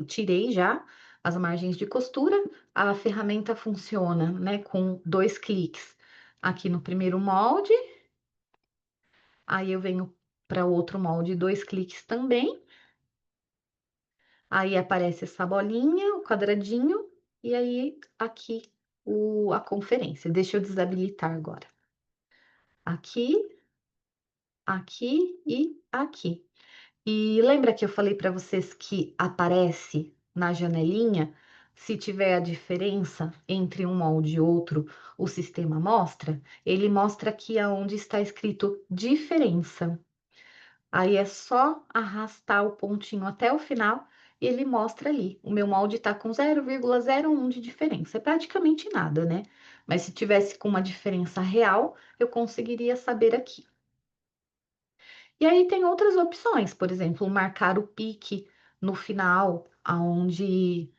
Tirei já as margens de costura. A ferramenta funciona, né, com 2 cliques aqui no primeiro molde. Aí eu venho para o outro molde, 2 cliques também. Aí aparece essa bolinha, o quadradinho, e aí aqui a conferência. Deixa eu desabilitar agora. Aqui, aqui e aqui. E lembra que eu falei para vocês que aparece na janelinha, se tiver a diferença entre um molde e outro, o sistema mostra? Ele mostra aqui aonde está escrito diferença. Aí é só arrastar o pontinho até o final e ele mostra ali. O meu molde tá com 0,01 de diferença. É praticamente nada, né? Mas se tivesse com uma diferença real, eu conseguiria saber aqui. E aí tem outras opções, por exemplo, marcar o pique no final, aonde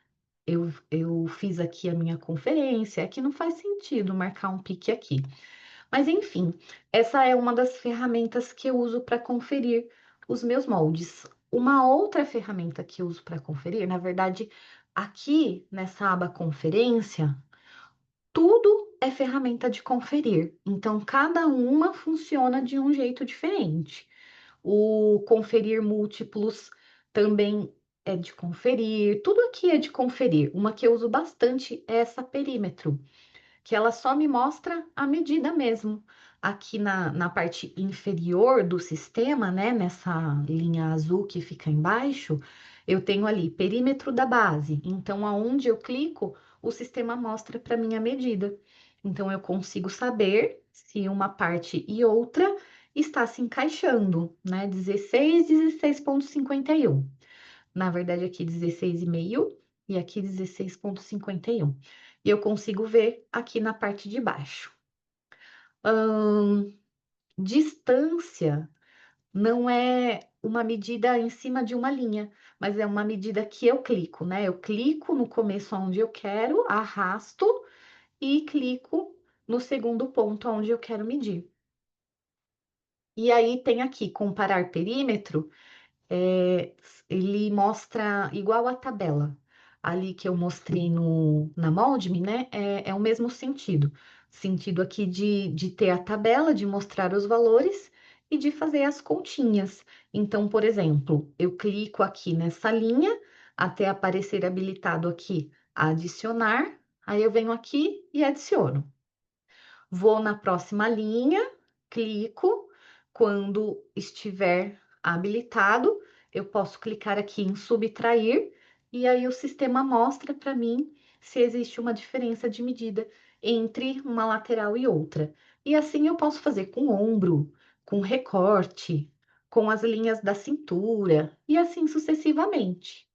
eu fiz aqui a minha conferência. Aqui não faz sentido marcar um pique aqui. Mas enfim, essa é uma das ferramentas que eu uso para conferir os meus moldes. Uma outra ferramenta que eu uso para conferir, na verdade, aqui nessa aba conferência, tudo é ferramenta de conferir. Então, cada uma funciona de um jeito diferente. O conferir múltiplos também é de conferir. Tudo aqui é de conferir. Uma que eu uso bastante é essa perímetro, que ela só me mostra a medida mesmo. Aqui na parte inferior do sistema, né, nessa linha azul que fica embaixo, eu tenho ali perímetro da base. Então, aonde eu clico, o sistema mostra para mim a medida. Então, eu consigo saber se uma parte e outra está se encaixando, né? 16, 16,51. Na verdade, aqui 16,5 e aqui 16,51. E eu consigo ver aqui na parte de baixo. Distância não é uma medida em cima de uma linha, mas é uma medida que eu clico, né? Eu clico no começo onde eu quero, arrasto e clico no segundo ponto onde eu quero medir. E aí tem aqui comparar perímetro, ele mostra igual a tabela ali que eu mostrei na Moldme, né? É o mesmo sentido. Sentido aqui de ter a tabela, de mostrar os valores e de fazer as continhas. Então, por exemplo, eu clico aqui nessa linha até aparecer habilitado aqui adicionar, aí eu venho aqui e adiciono. Vou na próxima linha, clico. Quando estiver habilitado, eu posso clicar aqui em subtrair e aí o sistema mostra para mim se existe uma diferença de medida entre uma lateral e outra. E assim eu posso fazer com ombro, com recorte, com as linhas da cintura e assim sucessivamente.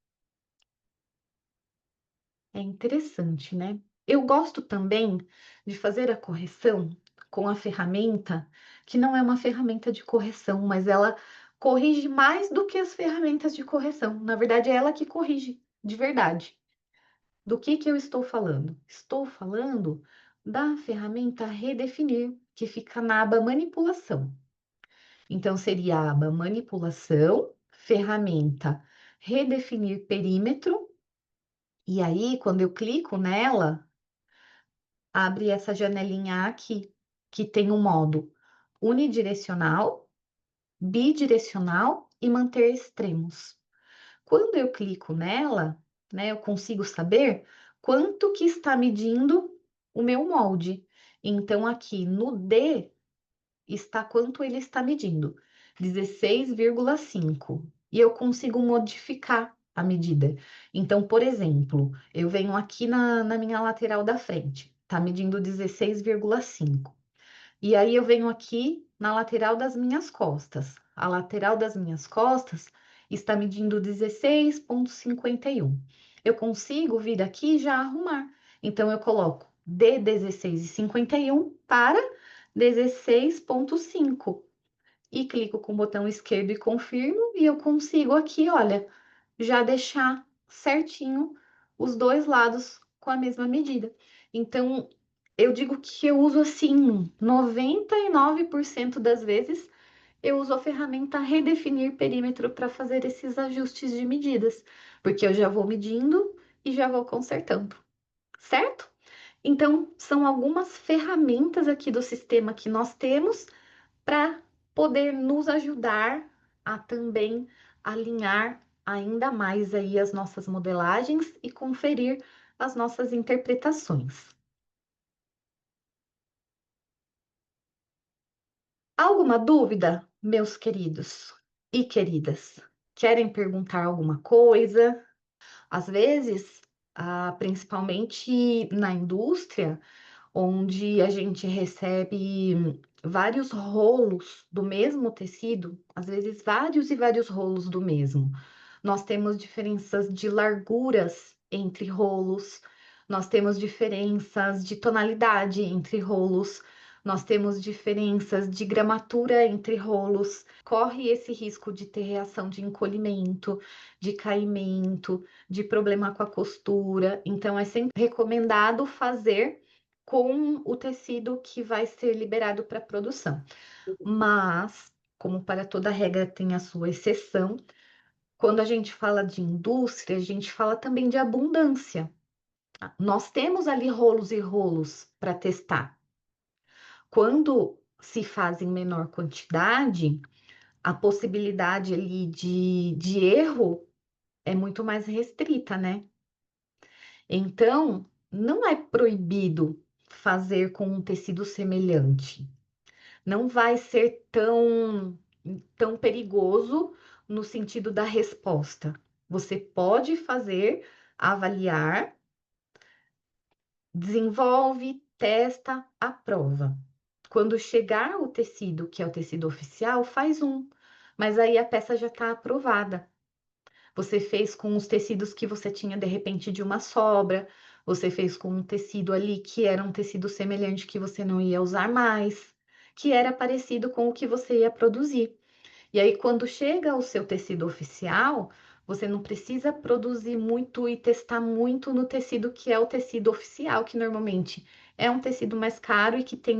É interessante, né? Eu gosto também de fazer a correção com a ferramenta, que não é uma ferramenta de correção, mas ela corrige mais do que as ferramentas de correção. Na verdade, é ela que corrige, de verdade. Do que eu estou falando? Estou falando da ferramenta redefinir, que fica na aba manipulação. Então, seria a aba manipulação, ferramenta redefinir perímetro. E aí, quando eu clico nela, abre essa janelinha aqui, que tem o modo unidirecional, bidirecional e manter extremos. Quando eu clico nela, né, eu consigo saber quanto que está medindo o meu molde. Então, aqui no D está quanto ele está medindo, 16,5. E eu consigo modificar a medida. Então, por exemplo, eu venho aqui na minha lateral da frente, tá medindo 16,5. E aí eu venho aqui na lateral das minhas costas. A lateral das minhas costas está medindo 16,51. Eu consigo vir aqui e já arrumar. Então eu coloco de 16,51 para 16,5 e clico com o botão esquerdo e confirmo e eu consigo aqui, olha, já deixar certinho os dois lados com a mesma medida. Então, eu digo que eu uso assim, 99% das vezes, eu uso a ferramenta redefinir perímetro para fazer esses ajustes de medidas, porque eu já vou medindo e já vou consertando, certo? Então, são algumas ferramentas aqui do sistema que nós temos para poder nos ajudar a também alinhar ainda mais aí as nossas modelagens e conferir as nossas interpretações. Alguma dúvida, meus queridos e queridas? Querem perguntar alguma coisa? Às vezes, principalmente na indústria, onde a gente recebe vários rolos do mesmo tecido, às vezes vários e vários rolos do mesmo. Nós temos diferenças de larguras entre rolos, nós temos diferenças de tonalidade entre rolos, nós temos diferenças de gramatura entre rolos. Corre esse risco de ter reação de encolhimento, de caimento, de problema com a costura. Então, é sempre recomendado fazer com o tecido que vai ser liberado para produção. Mas como para toda regra tem a sua exceção, quando a gente fala de indústria, a gente fala também de abundância. Nós temos ali rolos e rolos para testar. Quando se faz em menor quantidade, a possibilidade ali de erro é muito mais restrita, né? Então, não é proibido fazer com um tecido semelhante. Não vai ser tão perigoso no sentido da resposta. Você pode fazer, avaliar, desenvolve, testa, aprova. Quando chegar o tecido, que é o tecido oficial, faz um, mas aí a peça já está aprovada. Você fez com os tecidos que você tinha de repente de uma sobra, você fez com um tecido ali que era um tecido semelhante que você não ia usar mais, que era parecido com o que você ia produzir. E aí, quando chega o seu tecido oficial, você não precisa produzir muito e testar muito no tecido que é o tecido oficial, que normalmente é um tecido mais caro e que tem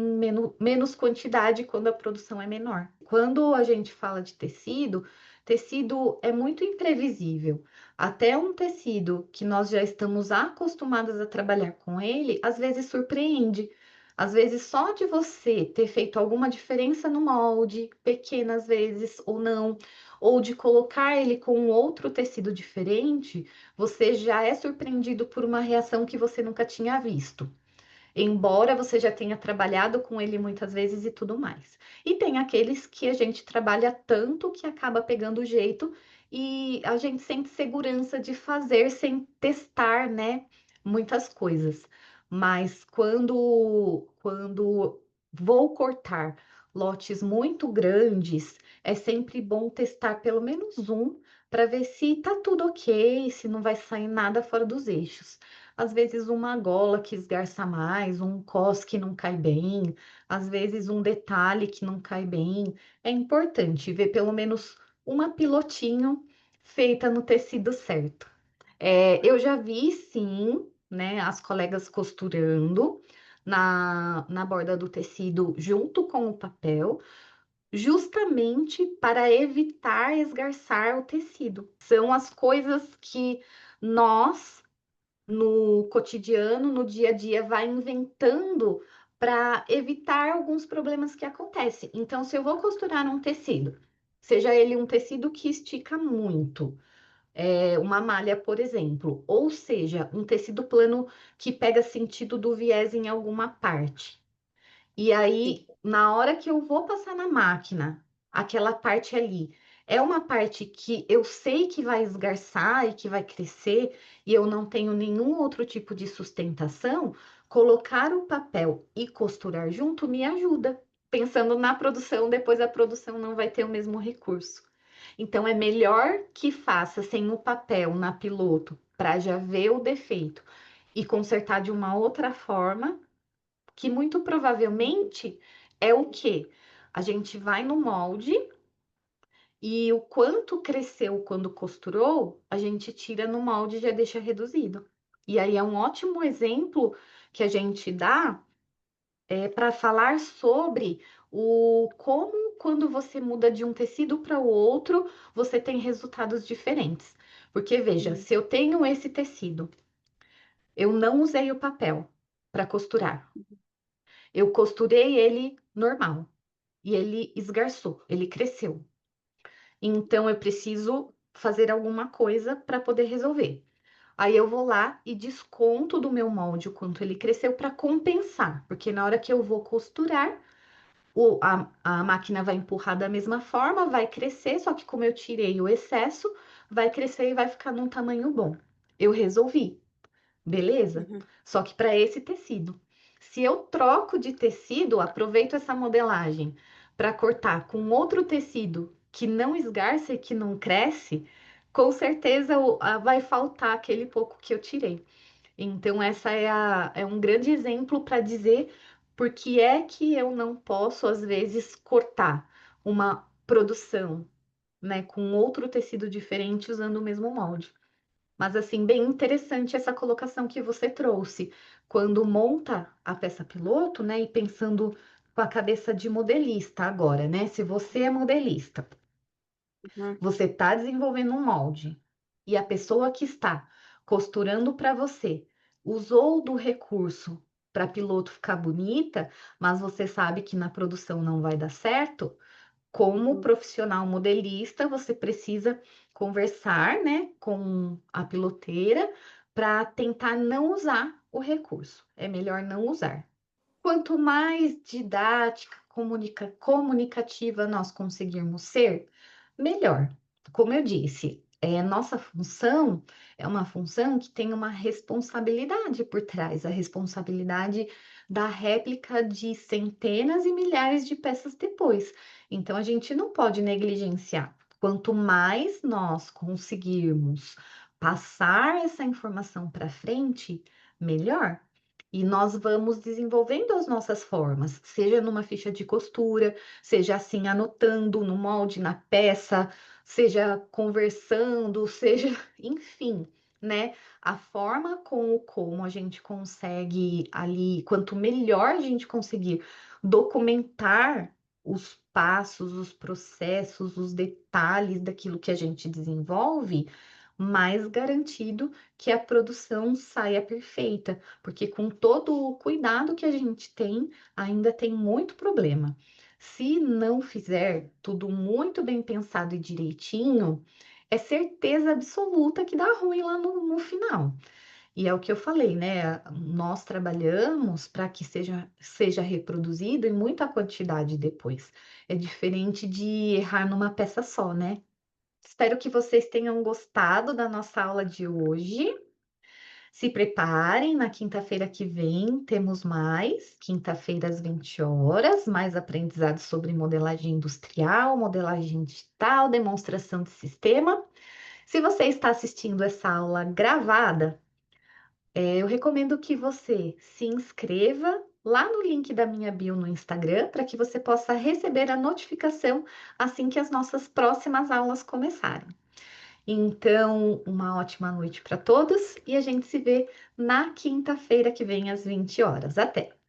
menos quantidade quando a produção é menor. Quando a gente fala de tecido, tecido é muito imprevisível. Até um tecido que nós já estamos acostumados a trabalhar com ele, às vezes surpreende. Às vezes, só de você ter feito alguma diferença no molde, pequenas vezes ou não, ou de colocar ele com um outro tecido diferente, você já é surpreendido por uma reação que você nunca tinha visto, embora você já tenha trabalhado com ele muitas vezes e tudo mais. E tem aqueles que a gente trabalha tanto que acaba pegando o jeito e a gente sente segurança de fazer sem testar, né, muitas coisas. Mas quando vou cortar lotes muito grandes, é sempre bom testar pelo menos um para ver se tá tudo ok, se não vai sair nada fora dos eixos. Às vezes uma gola que esgarça mais, um cos que não cai bem, às vezes um detalhe que não cai bem. É importante ver pelo menos uma pilotinho feita no tecido certo. Eu já vi, sim, né, as colegas costurando na borda do tecido junto com o papel, justamente para evitar esgarçar o tecido. São as coisas que nós no cotidiano, no dia a dia, vai inventando para evitar alguns problemas que acontecem. Então, se eu vou costurar um tecido, seja ele um tecido que estica muito, uma malha, por exemplo, ou seja, um tecido plano que pega sentido do viés em alguma parte. E aí, na hora que eu vou passar na máquina, aquela parte ali é uma parte que eu sei que vai esgarçar e que vai crescer, e eu não tenho nenhum outro tipo de sustentação, colocar o papel e costurar junto me ajuda. Pensando na produção, depois a produção não vai ter o mesmo recurso. Então, é melhor que faça sem o papel na piloto, para já ver o defeito e consertar de uma outra forma que muito provavelmente é o quê? A gente vai no molde e o quanto cresceu quando costurou, a gente tira no molde e já deixa reduzido. E aí é um ótimo exemplo que a gente dá para falar sobre o como quando você muda de um tecido para o outro, você tem resultados diferentes. Porque veja, Uhum. se eu tenho esse tecido, eu não usei o papel para costurar. Eu costurei ele normal e ele esgarçou, ele cresceu. Então eu preciso fazer alguma coisa para poder resolver. Aí eu vou lá e desconto do meu molde o quanto ele cresceu para compensar, porque na hora que eu vou costurar, a máquina vai empurrar da mesma forma, vai crescer, só que como eu tirei o excesso, vai crescer e vai ficar num tamanho bom. Eu resolvi. Beleza? Uhum. Só que para esse tecido. Se eu troco de tecido, aproveito essa modelagem para cortar com outro tecido que não esgarça e que não cresce, com certeza vai faltar aquele pouco que eu tirei. Então, essa é um grande exemplo para dizer por que é que eu não posso, às vezes, cortar uma produção, né, com outro tecido diferente usando o mesmo molde. Mas assim, bem interessante essa colocação que você trouxe. Quando monta a peça piloto, né, e pensando com a cabeça de modelista agora, né? Se você é modelista, Uhum. você está desenvolvendo um molde e a pessoa que está costurando para você usou do recurso para piloto ficar bonita, mas você sabe que na produção não vai dar certo, como Uhum. profissional modelista, você precisa conversar, né, com a piloteira para tentar não usar o recurso. É melhor não usar. Quanto mais didática, comunicativa nós conseguirmos ser, melhor. Como eu disse, nossa função é uma função que tem uma responsabilidade por trás, a responsabilidade da réplica de centenas e milhares de peças depois. Então, a gente não pode negligenciar. Quanto mais nós conseguirmos passar essa informação para frente, melhor. E nós vamos desenvolvendo as nossas formas, seja numa ficha de costura, seja assim anotando no molde, na peça, seja conversando, seja, enfim, né? A forma como a gente consegue ali, quanto melhor a gente conseguir documentar os passos, os processos, os detalhes daquilo que a gente desenvolve, mais garantido que a produção saia perfeita, porque com todo o cuidado que a gente tem, ainda tem muito problema. Se não fizer tudo muito bem pensado e direitinho, é certeza absoluta que dá ruim lá no final. E é o que eu falei, né? Nós trabalhamos para que seja reproduzido em muita quantidade depois. É diferente de errar numa peça só, né? Espero que vocês tenham gostado da nossa aula de hoje. Se preparem, na quinta-feira que vem temos mais, quinta-feira às 20 horas, mais aprendizado sobre modelagem industrial, modelagem digital, demonstração de sistema. Se você está assistindo essa aula gravada, eu recomendo que você se inscreva lá no link da minha bio no Instagram para que você possa receber a notificação assim que as nossas próximas aulas começarem. Então, uma ótima noite para todos e a gente se vê na quinta-feira que vem às 20 horas. Até!